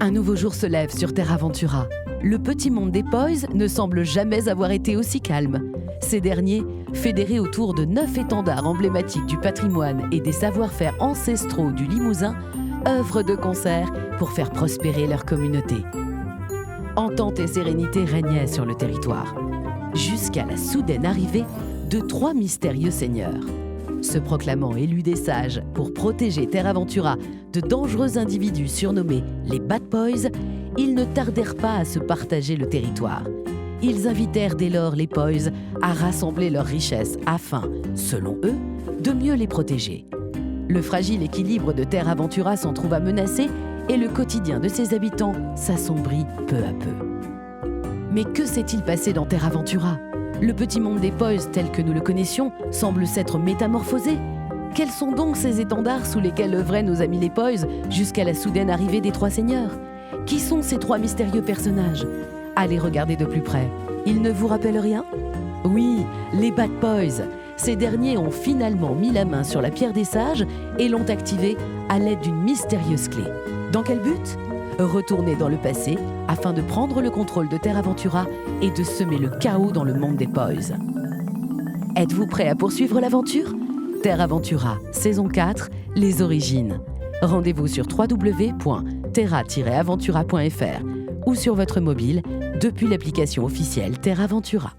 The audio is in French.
Un nouveau jour se lève sur Terra Ventura. Le petit monde des Poys ne semble jamais avoir été aussi calme. Ces derniers, fédérés autour de 9 étendards emblématiques du patrimoine et des savoir-faire ancestraux du Limousin, œuvrent de concert pour faire prospérer leur communauté. Entente et sérénité régnaient sur le territoire, jusqu'à la soudaine arrivée de 3 mystérieux seigneurs. Se proclamant élus des sages pour protéger Terra Ventura de dangereux individus surnommés les Bad Poys, ils ne tardèrent pas à se partager le territoire. Ils invitèrent dès lors les Poys à rassembler leurs richesses afin, selon eux, de mieux les protéger. Le fragile équilibre de Terra Ventura s'en trouva menacé et le quotidien de ses habitants s'assombrit peu à peu. Mais que s'est-il passé dans Terra Ventura ? Le petit monde des Poys tel que nous le connaissions semble s'être métamorphosé. Quels sont donc ces étendards sous lesquels œuvraient nos amis les Poys jusqu'à la soudaine arrivée des 3 seigneurs ? Qui sont ces 3 mystérieux personnages ? Allez regarder de plus près. Ils ne vous rappellent rien ? Oui, les Bad Poys. Ces derniers ont finalement mis la main sur la pierre des sages et l'ont activée à l'aide d'une mystérieuse clé. Dans quel but ? Retourner dans le passé afin de prendre le contrôle de Terra Ventura et de semer le chaos dans le monde des Poys. Êtes-vous prêt à poursuivre l'aventure ? Terra Ventura, saison 4, les origines. Rendez-vous sur www.terra-aventura.fr ou sur votre mobile depuis l'application officielle Terra Ventura.